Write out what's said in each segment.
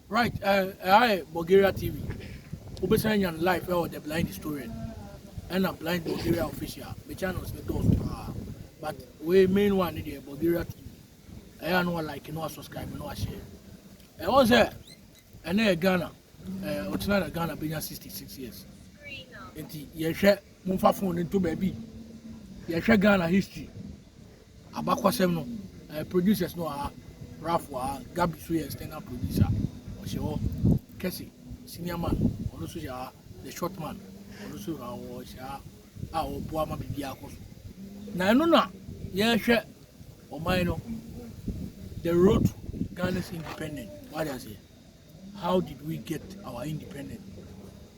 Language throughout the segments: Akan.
Right, I Bulgaria TV. Ubesanya live or the blind historian. And a blind Bulgaria official. The channels the doors. But we main one in the Bulgaria TV. I know like no subscribe, no share. I was there. And then Ghana. It's not Ghana being 66 years. And you share Mumfa phone into baby. You share Ghana history. Abakwa Semno. Producers no Ralph Gabi Suya stand-up producer. Osho Kesi, senior man, also the short man, also our Boama Bibiakos. Now, no, no, yes, or minor. The road to Ghana's independence. What I say? How did we get our independence?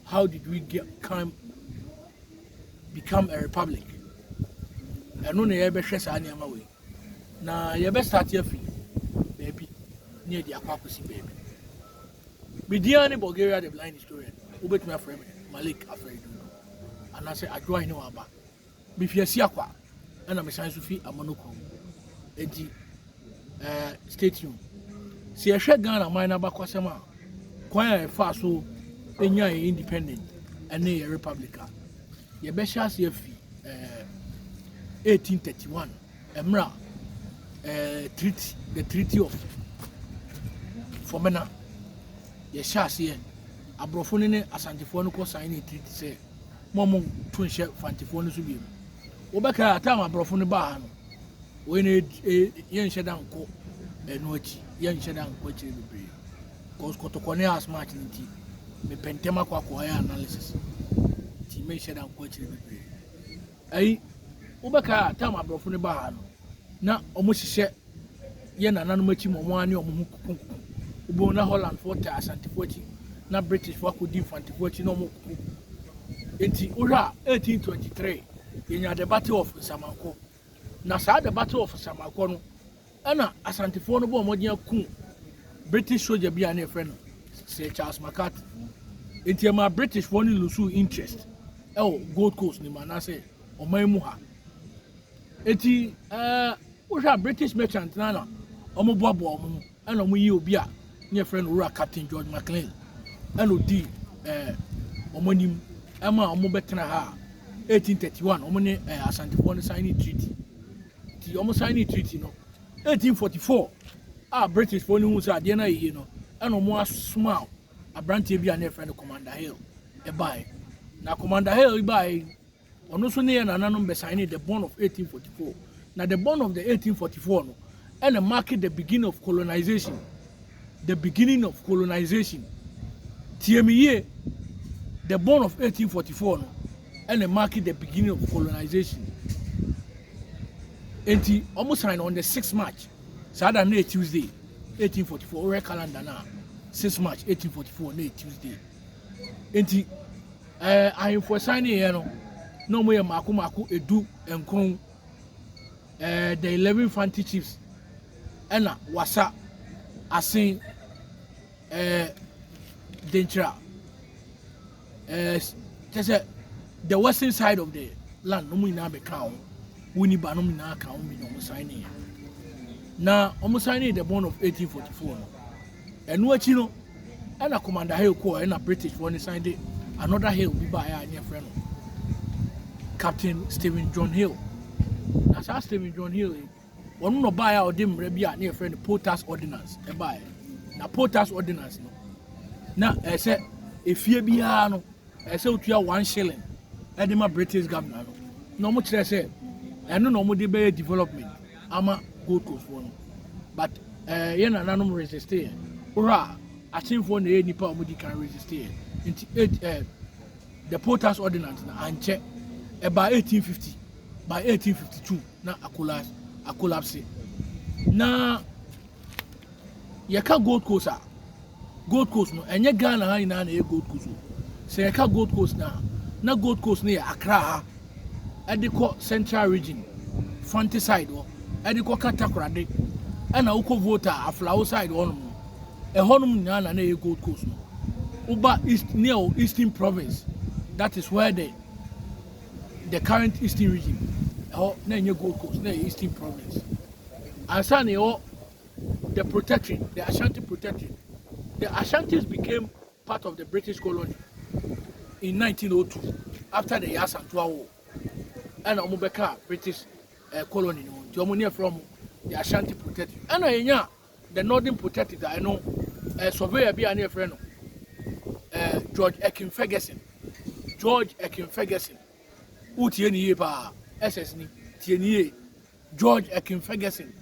How did we become a republic? I know the ever shares any way. Now, you best start your feet, baby, near the Aquapussy baby. Bidiani Bulgaria, the blind historian, Ubet my friend Malik Afredu. And I say, I draw no about. Bifia Siakwa, and I'm a science of a monocle. Edi, stay tuned. See a shed gun a mine about Quasama. Quite a fast so, and you're independent, and a republican. Your best shall see a fee, 1831, Emra, treaty, the Treaty of Fomena. Yes, here. Abrofone ne asantefo no ko sign a treaty say momo to nhye fantefo no so bi. Wo beka atam abrofone ba ha no. We ne ye nhye dan ko eno achi, ye nhye dan ko achi bebre. Cause kotokone as much nti me pentema kwa ya analysis. Ti me nhye dan ko achi bebre. Ai wo beka atam abrofone ba ha no. Na omo hihye ye nananom achi momo ani omo hu Ubo na Holland for Asantifochi, na British for could do Fantifochi no more. 1823, in the Battle of Samako. Na the Battle of Samako, Anna Asantifono Modia Kun, British soldier be a friend, say Charles McCarthy. Into my British one lose interest. Oh, Gold Coast, Nimanase, or Maimuha. British merchant Nana, Omobobo, and Omu near friend Ura Captain George McLean, and Odi Omonim Emma Omobetana 1831, Omone Asantefone signing treaty. The almost signing treaty, no 1844. British phone who's at Diana, you know, and Omo smile a branch be a friend of Commander Hill. A buy. Now Commander Hill buy on also near an anon signing the bond of 1844. Now the bond of the 1844 no, and the market the beginning of colonization. The beginning of colonization. TME, the bond of 1844, no, and the market the beginning of colonization. And he almost signed on the 6th March, Saturday, Tuesday, 1844, or calendar now, 6 March, 1844, Tuesday. And he, I am for signing, you know, no more Maku, Edu, and Kong, the 11 fancy chiefs, and Wasa. I seen Dentra. The western side of the land, no more now be count. Winnie Banom now count me no signing. Now, almost signing the bond of 1844. And what you know, and a Commander Hill Corps and a British one signed it. Another Hill be by our near friend, Captain Stephen John Hill. That's how Stephen John Hill. One no buy our dim rebia near friend Potas Ordinance, a buy. Now Potas Ordinance no. Now I said if you be no, I said to you 1 shilling. I did my British governor. No much I said. I don't know more development. I'm a Gold Coast one. But yen an animal resist here. Hurrah! I think for the any power can resist here. The Potas Ordinance and check by 1850, by 1852, now a collapse. Now, you can't Gold Coast. Gold Coast no, and you Ghana in a Gold Coast. Say you can't Gold Coast now. Now Gold Coast near Accra, at the Central Region, Fanti side, at the Katakra, and a Uko voter, a flower side one. A honum nana near Gold Coast. Uba East near Eastern Province. That is where the current Eastern Region. Near Gold Coast, near Eastern Province. And Sunny, the Protectorate, the Ashanti Protectorate, the Ashantis became part of the British colony in 1902 after the Yasantua War. And Omubeka British colony. The from the Ashanti Protectorate. And the Northern Protectorate. I know surveyor be a near friend. George Ekin Ferguson. George Ekin Ferguson. Utieni pa SSN Tieni George Ekin Ferguson.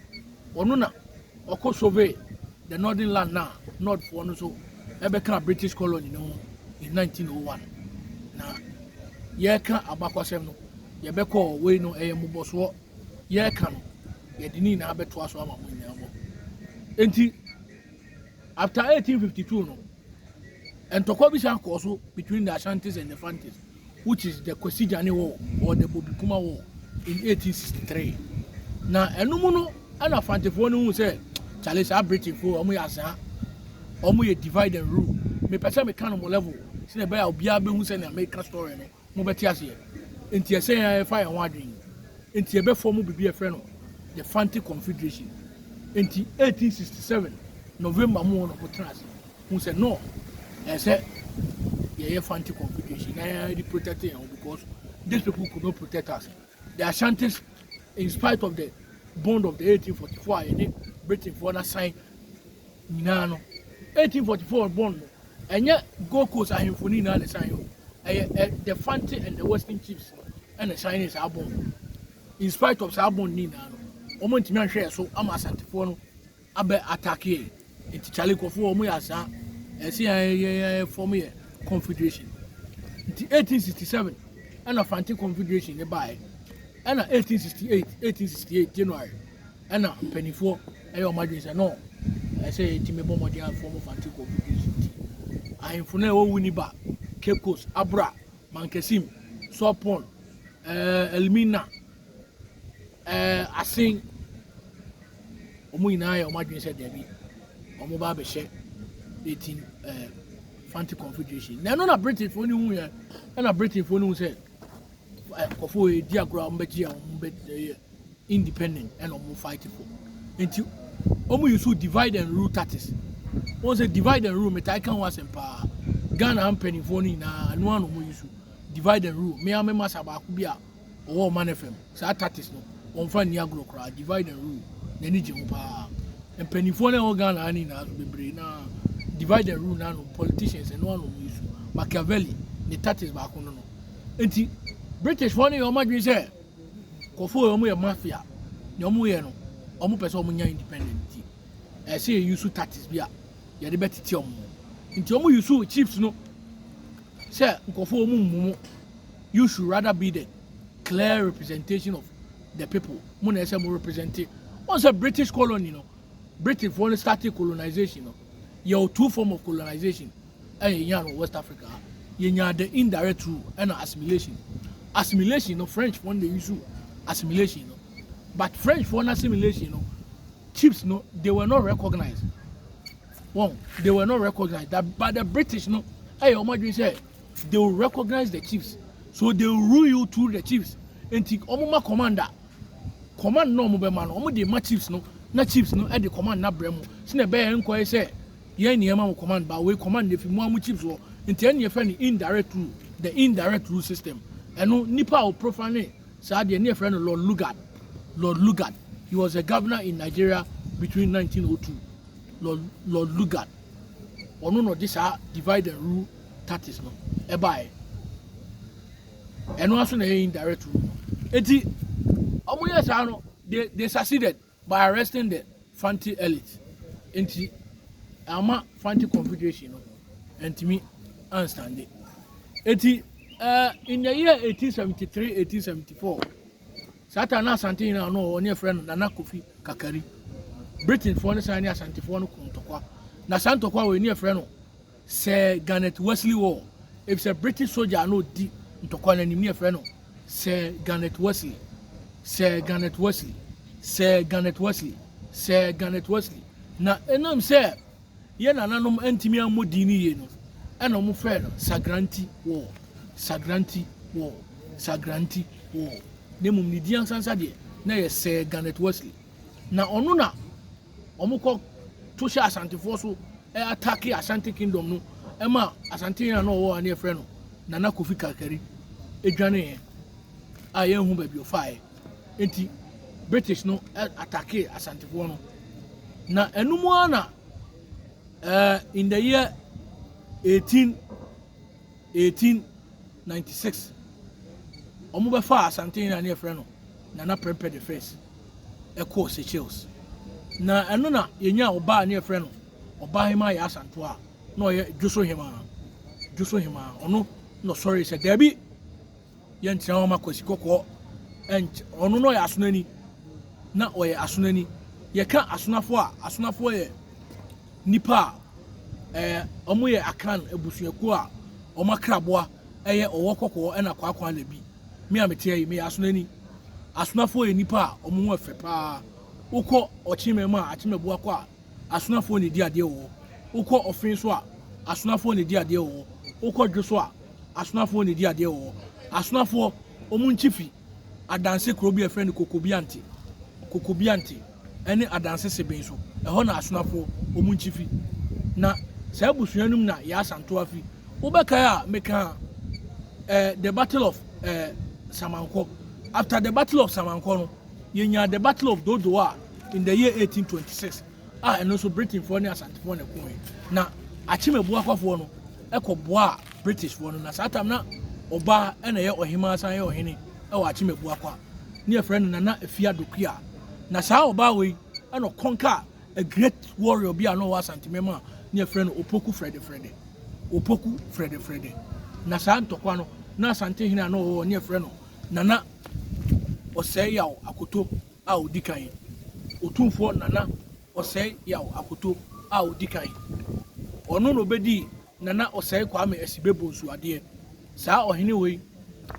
Onuna Oko survey the northern land now, north for no so Ebeka British colony no in 1901. Now Yeka Abakwasem no Yebeko we no Muboso Yeka no Yedini na Abetua so ama munyamo. Enti after 1852 no and Tokobisha also between the Ashantis and the Fantis, which is the Kwesijani War or the Bobikuma War in 1863. Now Enumuno and a Fantifone who said Charles are British for Omuyasa Omuye divide and rule. Me person me kind of level. See the bear Biabe who send a make a story no Mobetias. Into a say I fire wandering. Into a be form be a friend the Fanti Confederation. Into 1867 November morning of trans who said no. I said, yeah, Fanti Confederation. I protected because these people could not protect us. The Ashantis, in spite of the bond of the 1844, and Britain for that sign, 1844 bond, and yet Gold Coast are in Funina the sign. The Fanti and the Western chiefs and the Chinese are born. In spite of Sabon Nina, Omontiman share so I'm a Santifono, Abe Atake, into Chalico for Muyasa. I see for me confederation. In 1867, and a Fanti Confederation nearby, and 1868 January, and a penny for a margin said no. I say Timmy Bombardier form of Fanti Confederation. I am for now Winiba, Cape Coast, Abra, Mankesim, Sopon, Elmina, I sing Omuina or margin said Debbie, Omobabe Shek. 18 Fanti Confederation. Now, not a British for new year, and a British for new said, for a diagram, but independent and almost fighting for. Until almost you divide and rule tactics. Once a divide and rule, Metaikan was in power. Ghana and penny for Nina, and one of you divide and rule. Me, I'm a Masaba Kubia or man FM. So tactics no, on Fan Niagro cry, divide and rule, the Nijim power. And penny for no Ghana and in us be brain. Divide and rule now, politicians and one of you. Machiavelli, the tactics back on no. And British one of your madrid said, Kofo Omu mafia, Yomueno, Omu Pesomunya independent. I say you should tactics be a the better tium. Into Omu you should chiefs no. Sir, Kofo Omu, you should rather be the clear representation of the people. Muna Esemu represented. Once a British colony, British one started colonization. You have two forms of colonization. In West Africa, you have the indirect rule and assimilation. Assimilation, French one they use assimilation, but French for assimilation, chiefs they were not recognized. One, they were not recognized. But the British hey, Omadri said they will recognize the chiefs, so they will rule you through the chiefs. And think Omuma commander, command no man, Omo the chiefs na chiefs at the command na bremo. Sine be enko say. Yen Yama command, but we command if you want chips or in 10 years, indirect rule, the indirect rule system. And no Nipa or profane, Sadia near friend Lord Lugard. Lord Lugard. He was a governor in Nigeria between 1902. Lord Lugard. Or no, this are divide and rule tactics, no. Ebai. And also the indirect rule. Eti, they succeeded by arresting the Fanti elite. Enti, Ama Fanti Confederation, and to me, understand it. In the year 1873, 1874, Satana Santina no near friend Nana Kofi Kakari, Britain for the Sanya Santifono Kuntokwa, Nasantokwa we near friend, Sir Garnet Wesley War. If a British soldier no deep Ntokwa and near friend, Sir Garnet Wesley, Sir Garnet Wesley, Sir Garnet Wesley, Sir Garnet Wesley. Na enam sir. Ye na nanom antimi amodini ye no e na mo fe no Sagranti war ne mum ni dian sansa de na ye Sir Garnet Wesley na ono na omukọ to sha asantefo so attack Ashanti Kingdom no ema Asante na no wo ane frɛ no Nana Kofi Kakari edwane a yɛn hu baabi ofae enti British no attack Asante fo no na enumu ana in the year 1896 omo be fa Asante na ne frɛ no Nana Prempeh the first ɛkɔ Seychelles na ɛno na yenya oba ne frɛ no oba hema ya Asanto a na ɔyɛ Dwoso hema ɔno no sorry sɛ dabi yɛntia hɔ ma kwasi kɔkɔ ɔno no yɛ asonani na ɔyɛ asonani yɛka asonafo yɛ nipa ɔmo yɛ akan ebusuaku a ɔmo akraboa ɛyɛ ɔwɔ kɔkɔ ɛna kwakwa labi me a mete yi me asonani asonafo yɛ nipa a ɔmo ho afɛ paa wokɔ ɔkyimɛmu a akyimɛbu akɔ a asonafo ne di adeɛ wɔ wokɔ ɔfin so a asonafo ne di adeɛ wɔ wokɔ dwo so a asonafo ne di adeɛ wɔ asonafo ɔmo nchifi adanse kuro bi efrɛ no kokobiante ɛne adanse seben so ɛhɔ na asonafo ɔmo nchifi na saa busuanum na ya Asanto afi wobɛkae a meka the battle of Samanko. After the battle of Samanko no yenya the battle of Dodowa in the year 1826 and also Britain for ne Asante for ne ko na Achimebu akwafo no ekoboa British for no na satam na oba na ye ohima san ye ohene wɔ Achimebu akwa ne efrɛ no Nana Efiadokua na saa oba we no conquer a great warrior bi ano wɔ Asante mema ne efrɛ no Opoku Frede na saa ntokwa no na Asante hene ano wɔ ne efrɛ no Nana Osei Yaw Akoto a odikan otumfo Nana Osei Yaw Akoto a odikan ono no bedi Nana Osei Kwame Asibebo Nsuade saa ohene we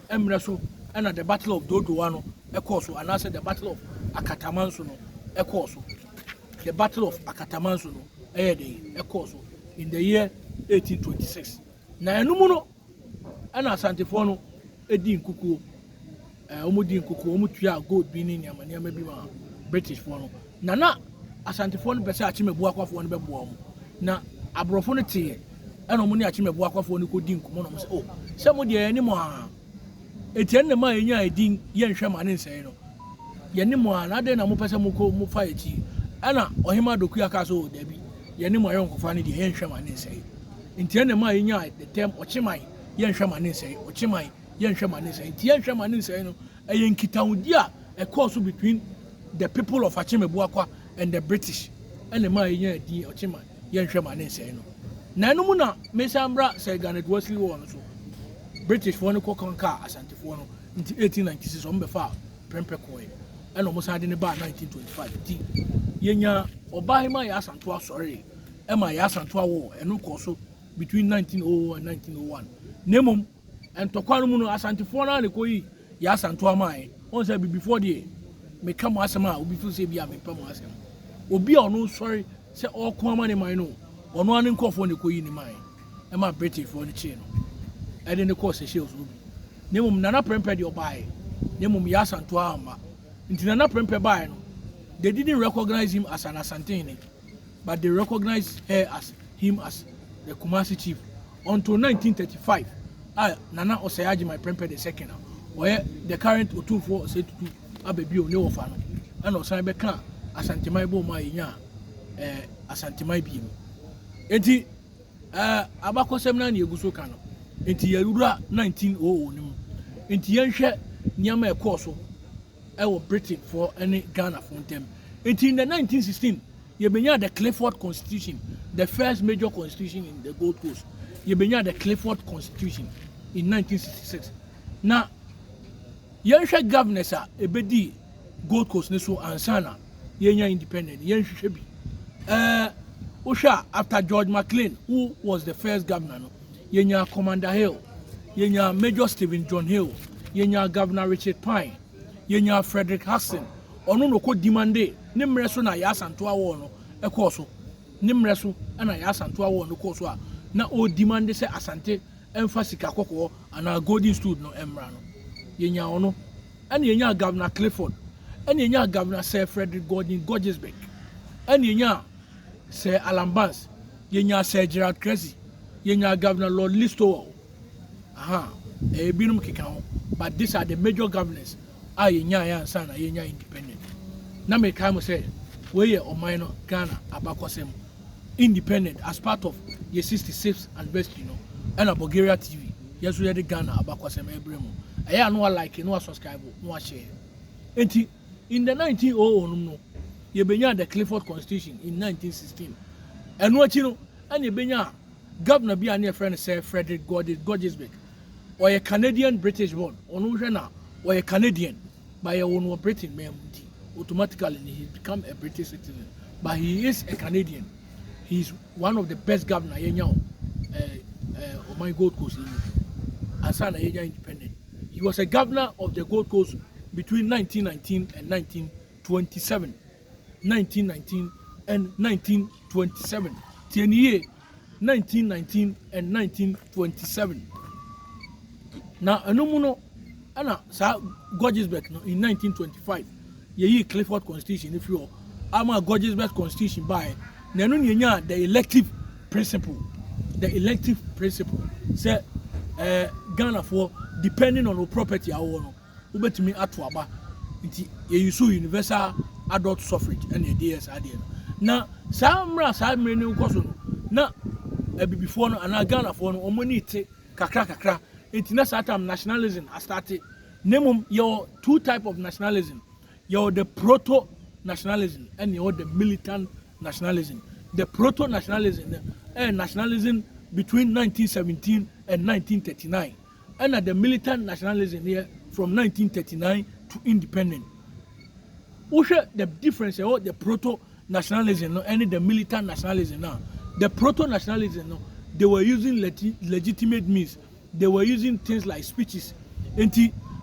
emre so na the battle of Dodowa no ekoso anase the battle of Akatamanso no ekoso the battle of Akatamanso no ekoso in the year 1826 na enumu no na Asantefo no edi nkukuo omudi nkukuo omutua gold bi ni nyama bi ma British fo no na Asantefo no pese Achimebu akwafo no beboa mu na abrofo no tie ɛna ɔmo ne Achimebu akwafo no kodi nkumo no mo sɛ oh sɛ mo de yɛni mo a etien ne ma yenya edin yɛnhwɛ ma ne nsɛn no yɛni mo a na de na mo pese mo ko mo fa echi ɛna Ohima Dokua ka so dabi yɛni mo ayɔ nkofa ne de yɛnhwɛ ma ne nsɛn etien ne ma yenya the term ɔkyeman yɛnhwɛ ma ne nsɛn ɔkyeman yɛnhwɛ ma ne nsɛn tie yɛnhwɛ ma ne nsɛn no ɛyɛ nkitahudi a ɛkɔ between the people of Achimebu akwa and the British ɛna ma yenya edin ɔkyeman yɛnhwɛ ma ne nsɛn no na enu mu na mesambra sɛ Garnet Wesley war no so British for no conquer Asante for no in 1896 on befa Prempeh koe ɛna ɔmo san de ne ba 1925 ti yenya Obahima ya Asanto asɔre ɛma ya Asanto awo ɛno kɔ so between 1900 and 1901 nemom ɛntɔkwa no mu no Asante for na ne koyi ya Asanto amae on say before the me come asɛm a obi feel say bia me pam asɛm obi a ɔno sɔre sɛ ɔko ama ne man no ɔno ane nkɔfo ne koyi ne man ɛma British for ne chi no ɛde ne kɔ Seychelles obi nemom Nana Prempeh de ɔbae nemom ya Asanto ama nti Nana Prempeh bae no they didn't recognize him as an Asantehene but they recognized him as the Kumasi chief until 1935 Nana Osei Agyeman Prempeh the second ɔyɛ the current Otumfo Osetutu abɛbio ne wɔfa no ɛna ɔsan bɛka Asanteman bɔ mu a yɛnya Asanteman bi mu enti abakɔsɛm na ne eguso ka no enti yɛwura 1900 ne mu enti yɛnhwɛ nneɛma ɛkɔɔ so ɛwɔ Britain for any Ghana for them enti in the 1916 yɛbɛnya the Clifford Constitution the first major constitution in the Gold Coast yɛbɛnya the Clifford Constitution in 1966 na yɛnhwɛ governors a ɛbɛdi Gold Coast ne so ansana yɛnya independent yɛnhwehwɛ bi Osha after George McLean, who was the first governor, no? Yenya Commander Hill, Yenya Major Stephen John Hill, Yenya Governor Richard Pine, Yenya Frederick Hudson, Ono no ko demande, Nimreso na ya Asanto awo no, ekoso. Nimreso na ya Asanto awo no koso a, na o demande se Asante emfa sika kokko ana golden stool no emra no. Yenya ono, and yenya Governor Clifford, and yenya Governor Sir Frederick Gordon Gorgesbeck, and yenya Sir Alan Barnes yenya Sir Gerard Cressy yenya Governor Lord Listowel binum keka ho, but these are the major governors yenya ya ansana yenya independent na me kai mo say we ye oman no Ghana abakosem independent as part of the 66th anniversary no and Bulgaria TV yes we had Ghana abakosem ebremu eya no like no subscribe no share enti in the 1900 no ye benya the Clifford Constitution in 1916 and no chi no and ye benya governor bi ane friend say Frederick Gorgesbeck or a Canadian British born onu hwe na or a Canadian by a one Britain man automatically he become a British citizen, but he is a Canadian. He's one of the best governor on my Gold Coast and Sana independent. He was a governor of the Gold Coast between 1919 and 1927. 1919 and 1927. 10 years, 1919 and 1927. Now, Anomuno, Anna, Gorgesbeck in 1925. Ye Clifford Constitution if you are Gorgesbeck Constitution by Nanu the elective principle say Ghana for depending on the property our ubetimi atoaba nti ye use universal adult suffrage and the DS ade na saa mre ne nkoso na before no ana Ghana for no omoni te kakra nti na saa time nationalism has started nemum your two type of nationalism. You're the proto-nationalism and you're the militant nationalism. The proto-nationalism and nationalism between 1917 and 1939. And the militant nationalism here from 1939 to independent. What's the difference? The proto-nationalism and the militant nationalism now. The proto-nationalism, they were using legitimate means. They were using things like speeches. And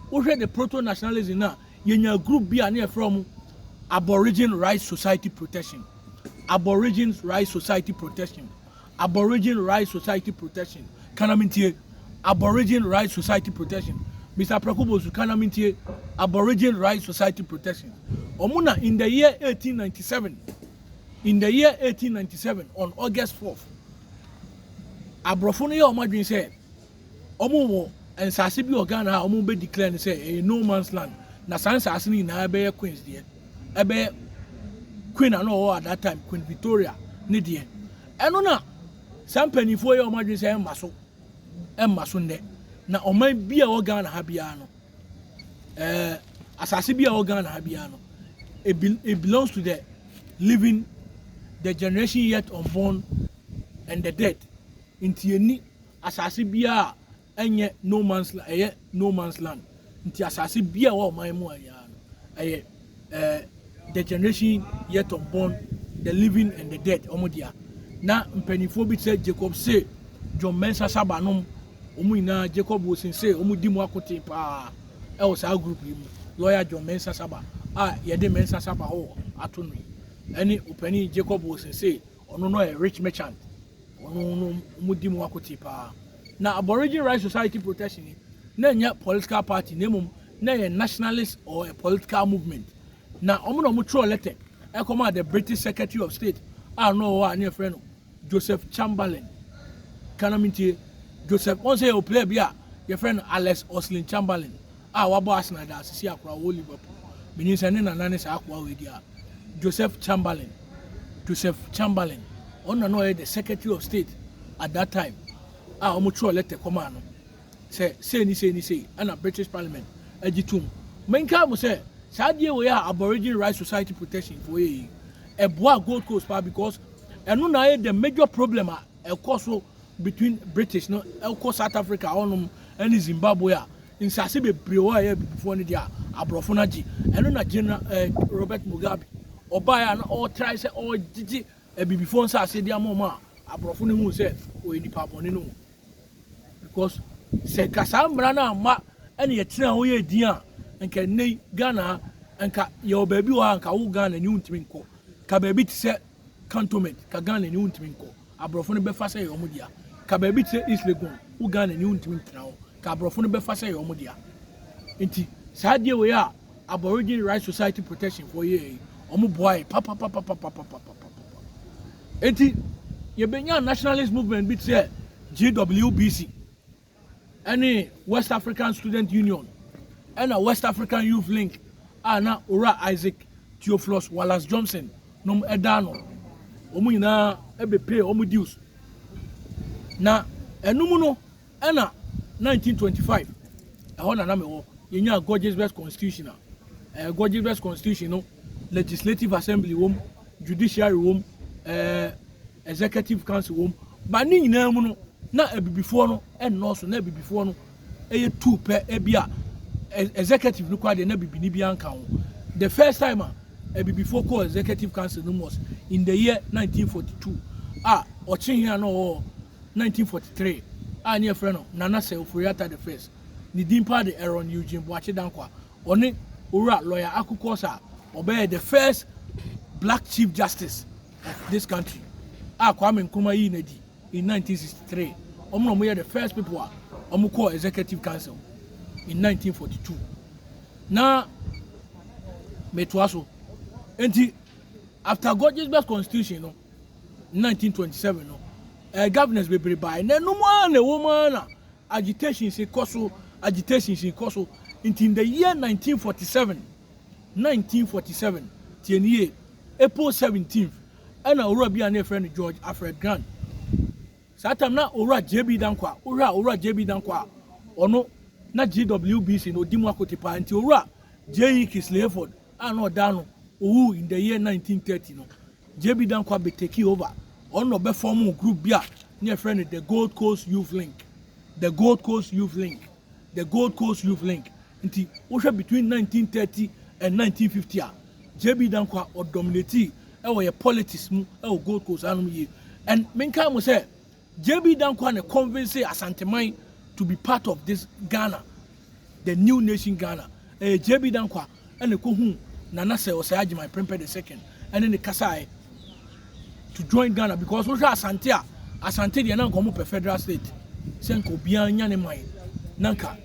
what's the proto-nationalism now? Yenya group be near from Aborigine Rights Society Protection. Aborigine Rights Society Protection. Aborigine Rights Society Protection. Kanamintie Aborigine Rights Society Protection. Mr. Prakubosu Kanamintie Aborigine Rights Society Protection. Omuna in the year 1897. In the year 1897 on August 4th. Abrofone Omadwin said Omo and Sasibi Ogana Omo be declared and say a no man's land. Na sans asini na be queens there ebe queen ano at that time Queen Victoria ne there eno na sampani fo ye o madwe say emmaso nde na o man bia o Ghana ha bia no asase bia o Ghana ha bia no it belongs to the living, the generation yet unborn and the dead inti eni asase bia enye no man's land nti asase bia wa man mu aya the generation yet unborn, the living and the dead omodia na mpanifo bi say Jacob say John Mensah Saba nom omu ina Jacob was say omu di mu akote pa e o sa group yi lawyer John Mensah Saba ye de Mensah Saba ho atonu any opani Jacob was say ono no a rich merchant ono omu di mu akote pa na Aborigine Rights Society Protection na nya political party nemum na a nationalist or a political movement na omo throw letter e come the British Secretary of State no any friend Joseph Chamberlain Kanamintie Joseph on say o play bia your friend Alex Oslin Chamberlain wabo Arsenal da sisi akwa wo Liverpool meaning say na nane sa akwa we dia Joseph Chamberlain on no the Secretary of State at that time omo throw letter come no say ni and a British Parliament agitum menka mo say sadie we Aborigine Rights Society Protection for a boa Gold Coast because eno na the major problem so between British no South Africa onum and Zimbabwe in sase bebre before dia abrofo na gi eno na General Robert Mugabe obaya na all try say all gigi before sase dia mama abrofo ne hu say o enipa bone no because se kasa mbra na ma ene ye tena ho ye din a nka nei Ghana nka ye obabi wa nka wo Ghana ni untimi nko ka baby ti se cantonment ka Ghana ni untimi nko abrofo ne be fa say ye omudia ka baby ti se East Legon wo Ghana ni untimi ntena ho ka abrofo ne be fa say ye omudia enti sadie we a Aborigine Rights Society Protection for ye omu boy pa enti yɛbɛnya nationalist movement bi sɛ GWBC ɛne West African Student Union ɛna West African Youth Link a na Owura Isaac Theophilus Wallace Johnson nom ɛda no ɔmo nyinaa ɛbɛpɛ ɔmo dues na ɛnum no ɛna 1925 ɛhɔ na mɛwɔ yɛnya Gorgeous Best Constitution Gorgeous Best Constitution no Legislative Assembly wom Judiciary wom Executive Council wom ba ne nyinaa mu no na abibifoɔ no ɛnnɔɔso na abibifoɔ no ɛyɛ two pɛ ɛbi a executive no kwade na bibini bi anka ho the first time abibifoɔ call Executive Council no was in the year 1942 ɔkye here no 1943 ne yɛfrɛ no Nana Seforiata the first ne din pa de Aaron Eugene Boakye Dankwa ɔne Owura Lawyer Akukosa ɔbɛyɛ the first black chief justice of this country Kwame Nkrumah yi na di in 1963 ɔmo yɛ the first people ɔmo call Executive Council in 1942 na metoa so enti after Gorgeous Best Constitution no 1927 no governors bebree by na no more na woman agitation se koso in the year 1947 tienie April 17th and Owura bi ane friend George Alfred Grant satam na Owura JB Dankwa Owura JB Dankwa ono na GWBC no dimu akotipa nti Owura J.E. Kisleyford no dano owu in the year 1930 no JB Dankwa be take over ono be form group bia near friend the Gold Coast Youth Link nti wohwe between 1930 and 1950 JB Dankwa or dominate your politics mu Gold Coast anum ye and menka mo say JB Dankwa na convince Asanteman to be part of this Ghana the new nation Ghana JB Dankwa and the kohun Nana Seforiata my prempe the second and then the Kasai to join Ghana because we Asante de na nkomo per federal state senko bia nya ne man nanka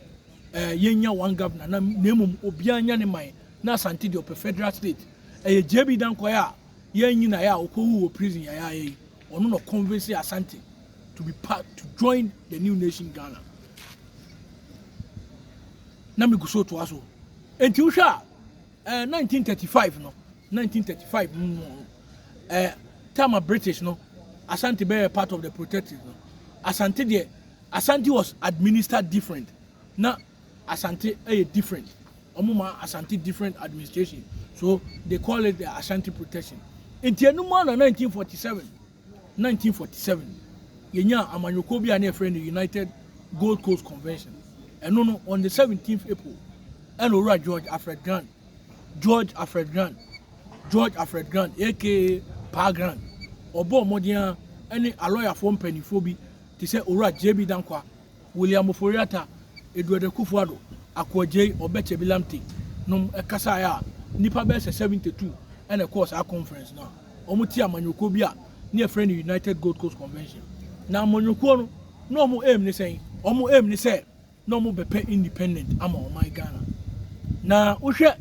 yenya one governor na nemum obia nya ne man na Asante de per federal state JB Dankwa ya yenyi na ya okowu prison ya ono no convince Asante to be part to join the new nation Ghana na me guso to aso enti usha 1935 no 1935 time British no Asante be part of the protectors no Asante was administered different na Asante different omuma Asante different administration so they call it the Asante protection enti enuma na 1947 yenya amanyoko bi ane friend the United Gold Coast Convention and no on the 17th April and Owura George Alfred Grant aka Pa Grant obo modia any a lawyer for mpanifo bi te say Owura JB Dankwa William Oforiata Edward Kufuado Akwaje Obechebilamte nom ekasa ya nipa be 72 and of course our conference now omuti amanyoko bi a near friend United Gold Coast Convention na amanyoko no mo aim ni say no mo bepe independent ama o my Ghana na uhwe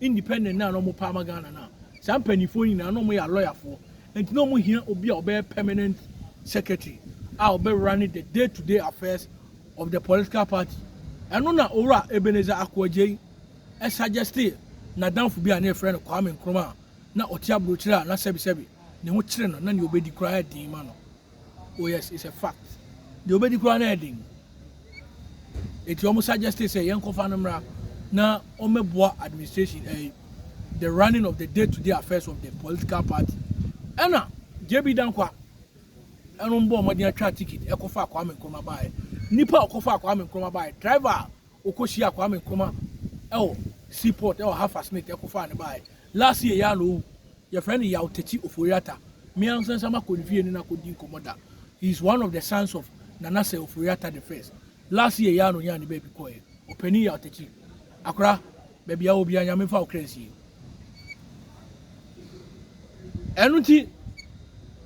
independent na no mo pa ma Ghana na sa mpanifo ni na no mo ya lawyer for and no mo here obi a obe permanent secretary a obe running the day-to-day affairs of the political party and no na Owura Ebenezer Akwaje suggested na danfo bi a na friend Kwame Nkrumah na otiabro kira na sebi ne ho kire no na ne obedi kura din ma no oh yes it's a fact the obedi kura na din it almost suggested say yankofa namra na omeboa administration the running of the day-to-day affairs of the political party ena JB Dankwa eno mbo omodi atwa ticket ekofa Kwame Nkrumah bae nipa okofa Kwame Nkrumah bae driver okoshia Kwame Nkrumah seaport half Smith ekofa ne bae last year ya no your friend Yautechi Oforiata me ansan sama konfie ni na kodi komoda he is one of the sons of Nana Seforiata the first last year ya no ya ne baby koye openi Yautechi akra baby ya obi anya me fa okrensi enuti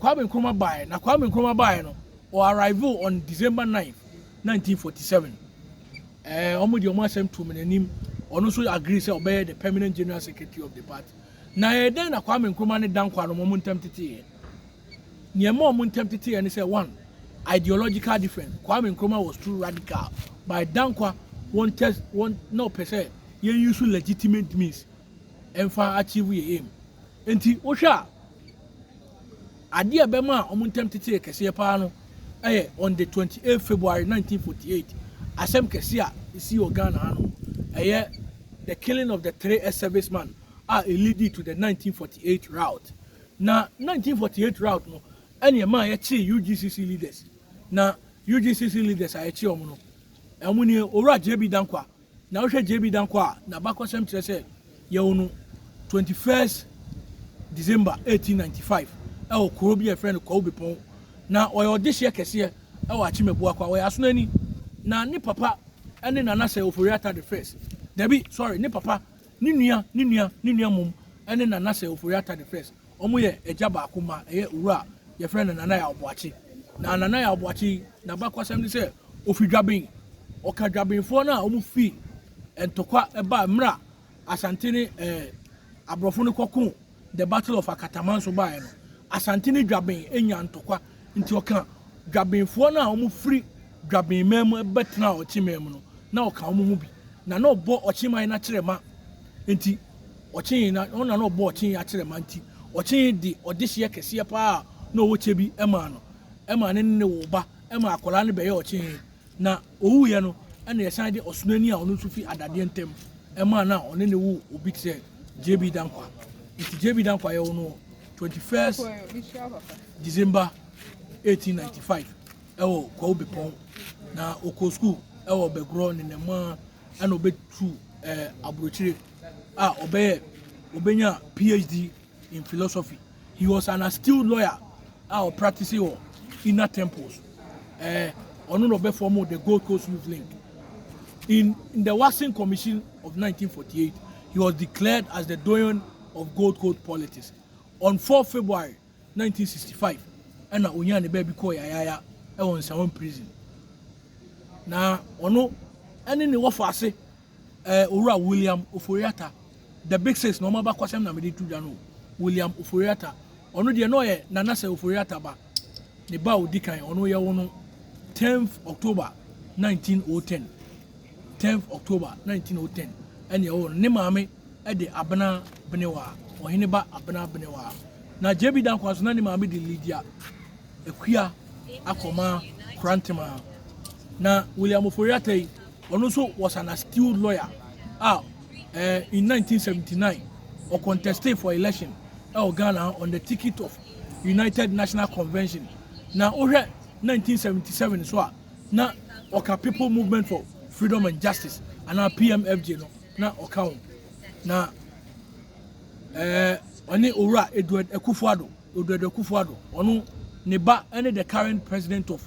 Kwame Nkrumah bae na Kwame Nkrumah bae no or arrival on December 9th 1947 omudi omo asem to menanim ono so agree say obey the permanent general secretary of the party na den na Kwame Nkrumah ne Dankwa no mo ntam tete near more montempty and say one ideological difference. Kwame Nkrumah was too radical. By Dankwa, one no per se, you use legitimate means and for achieve your aim. Enti Osha Adia Bema omuntempty kese pano on the 28th February 1948 Asem Kesia isi Ghana ano the killing of the 3S servicemen are leading to the 1948 route. Na 1948 route no any man UGCC leaders. Na UGCC leaders are echi omo no. Emuni ora JB Dankwa. Na wo JB Dankwa na bakosem kire se ye wono 21st December 1895 e kuro bi e friend ko obepon na oyo dehye kese e achimebo akwa we asonani na ni papa ene nana se Oforiatta the first Debi sorry ni papa ni nua mum ene nana se Oforiatta the first omo ye eja ba akoma eye owura ye friend nana ya oboachi na nana ya oboachi na bakwasem ni se ofidwaben okadwabenfo na omo fi entokwa eba mra asantene abrofo ne kokun the battle of Akataman so ba no asantene dwaben enya ntokwa nti oka dwabenfo na omo free dwaben mem betna ochimem no na oka omo hu bi na no bo ochiman na kirema nti ochin na ona no bo ochin ya kirema nti ochin di odihye kese pa na owoche bi ema ne wo ba ema akola ne be ye ochin na owuye no ena yesan de osunani a onu sufi adade ntem ema na one ne wu obi tse JB Dankwa nti JB Dankwa ye no 21st December 1895 ewo kwa obepon na oko school ewo begro ne nema ana obetu abrochire obenya PhD in philosophy. He was an astute lawyer practicing inner temples ono no be form the Gold Coast Youth Link. In the Watson Commission of 1948 he was declared as the doyen of Gold Coast politics. On 4 February 1965 and Onyane baby ko yaya on Nsawam prison. Na ono ene ne wofase Owura William Oforiatta the big says no maba kwasem na mede tu dwano William Oforiatta ono de no ye Nana se Oforiatta ba ne ba odikan ono ye wono 10th October 1910 ene ye wono ne maame e de abena benewa ohene ba abena benewa na JB Dankwa so na ne maame de Lydia Ekua akoma Krantema na William Oforiatta ono so was an astute lawyer in 1979 or contested for election Ghana on the ticket of United National Convention. Now over 1977 so na Oka People Movement for Freedom and Justice and our PMFJ no na Oka na oni Owura Edward Ekufuado ono ne ba any the current president of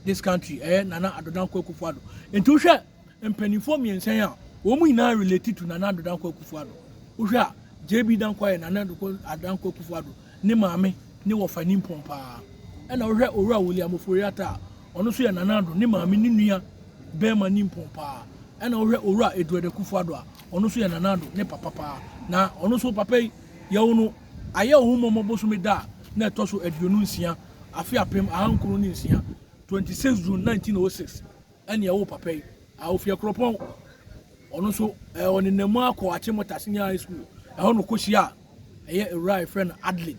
this country Nana Addo Dankwa Ekufuado enti hwe mpanifo miensen a wo mu ina related to Nana Addo Dankwa Ekufuado hwe a JB Dankwa Nana Addo Dankwa Ekufuado ne maame ne wofani mpompa na hwe Owura William Oforiatta ono so ye Nana Addo ne maame ne nua bema ni mpompa na hwe Owura Edward Ekufuado a ono so ye Nana Addo ne papa na ono so papa ye wono aye ohumomo boso me da na to so aduonu nsia afi apem ahankoro ni nsia 26 June 1906 and ya wo papa yi awofia kropon ono so oni nemu akọ achimota senior high school no koshia eye right friend Adelaide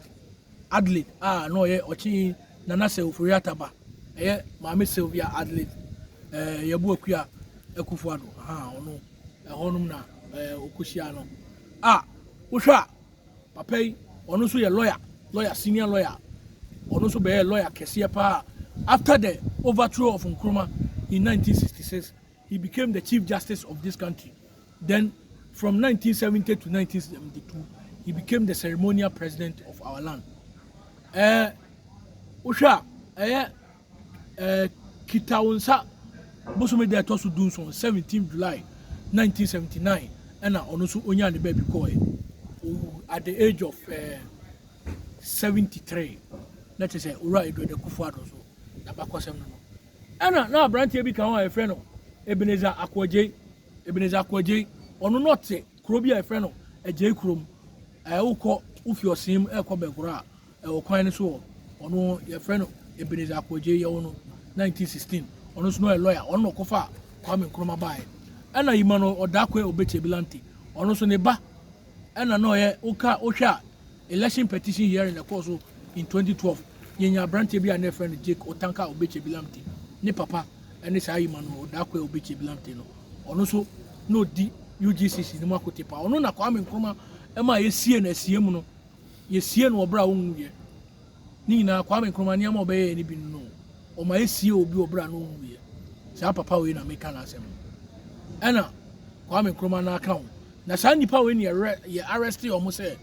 no ye ochi Nana se Oforiatta ba eye Mama Sylvia Adelaide yebu akua Ekufuado ono honum na okoshia no wohwa papa yi ono so ye lawyer senior lawyer ono so be lawyer kese pa. After the overthrow of Nkrumah in 1966, he became the Chief Justice of this country. Then, from 1970 to 1972, he became the ceremonial president of our land. Usha, Kitaunsa, Bosome de Tosu Duns on 17 July 1979, and also Onyane baby Koi, at the age of 73. Let us say, Owura Edward Ekufuado. Abakwasem no na brantie bi kan wa efre no Ebenezer Akwaje ono note kuro bi efre no eje kurom wukọ ufi osim ekọ begura okwan ne so ono your friend Ebenezer Akwaje ye ono 1916 ono so no a lawyer ono kofa Kwame Nkrumah bae ena yima no odakwe obeche bilanti ono so ne ba ena no ye oka ohwa election petition here in the course in 2012 yenya branch bi an friend Jake Otanka obeche bilanti ne papa ene sa yima no odakwe obeche bilanti no ono so no di UGCC ni makote pa ono na Kwame Nkrumah ema yesie na sie mu no yesie no obra wonwie ni na Kwame Nkrumah ni ama obeye ni bi no o ma yesie obi obra no wonwie sa papa we na meka na asem ena Kwame Nkrumah na account na sa nipa we ni ye arrest omo say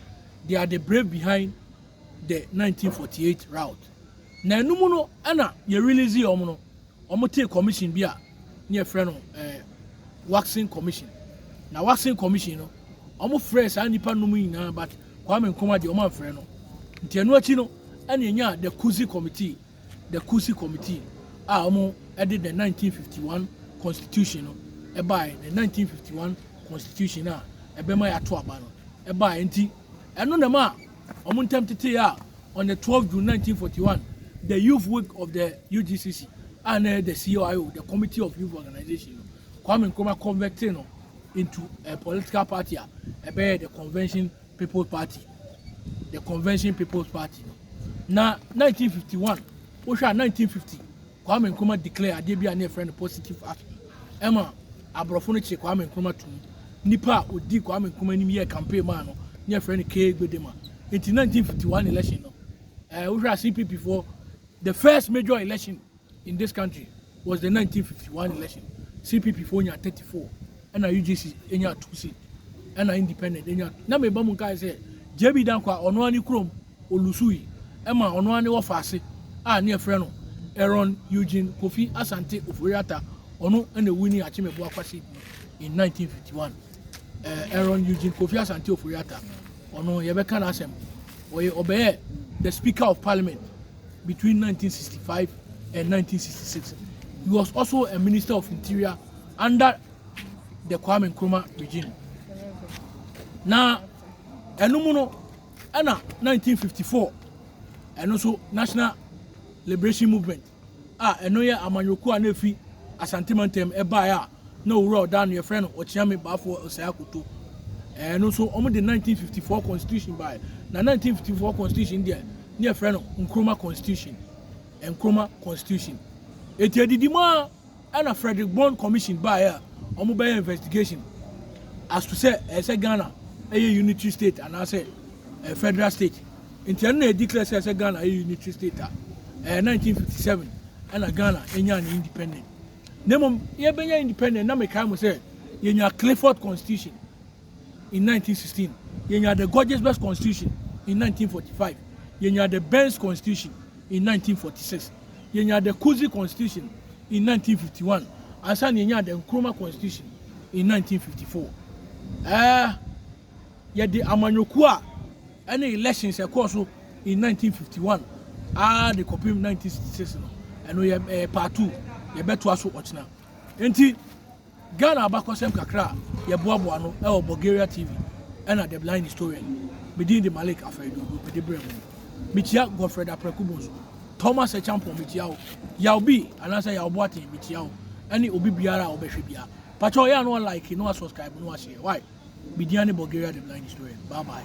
they are the brave behind the 1948 route na enumu no ena ye release omo no omo take commission bi a ni e frɛ no waxing commission na waxing commission no omo frɛ sa nipa no mu nyina but Kwame Nkrumah de omo frɛ no nti enu achi no ena enya the Kusi committee omo edit the 1951 constitution no by the 1951 constitution ebema ya to aba no by enti eno na ma omo ntem tete ya on the 12th June 1941 the youth week of the UGCC and the COIO the committee of youth organization Kwame Nkrumah converted no into a political party the convention people's party na 1951 osha 1950 Kwame Nkrumah declare adebia na friend positive action ema abrofo no che Kwame Nkrumah tum nipa odi Kwame Nkrumah nim ye campaign man no na friend K Gbedema in 1951 election no osha CPP for the first major election in this country was the 1951 election CPP for nya 34 and UGC enya 2 seat and independent enya na me ba mun kai say JB Dankwa ono ani krom olusui ema ono ani wo faase na friend no Aaron Eugene Kofi Asante Oforiata ono na wini Achimebo Akwasi in 1951 Aaron Eugene Kofi Asante Oforiata ono yebeka na asem oye obeye the Speaker of Parliament between 1965 and 1966 he was also a Minister of Interior under the Kwame Nkrumah regime na enumu no ana 1954 eno so National Liberation Movement eno ye amanyoku anefi Asante Mantem eba ya na owura odan ye friend Ochiame Bafo Osayakoto eno so omo the 1954 constitution by na 1954 constitution there near friend Nkrumah constitution eti edidima ana Frederick Bond commission by ya omo be investigation as to say Ghana a unitary state and I say a federal state interne declare say Ghana a unitary state 1957 and Ghana enya independent nemom ye benya independent na me kai mo say yenya Clifford constitution in 1916 yenya the Gorgeous constitution in 1945 yenya the Benz constitution in 1946 yenya the Kusi constitution in 1951 and san yenya the Nkrumah constitution in 1954 ye the amanyoku any elections course in 1951 the copy 1966 no and we part 2 ye beto aso ochina enti Ghana abakosem kakra ye boaboa no Bulgaria TV and the blind historian within the Malik Afedo with the brem Michia Godfred Aprekubonso Thomas Echampo Michiao Yaubi and answer Yauboati Michiao any obi biara obehwe bia pacho ya no like no subscribe no share why Bidiani Bulgaria the blind historian bye bye.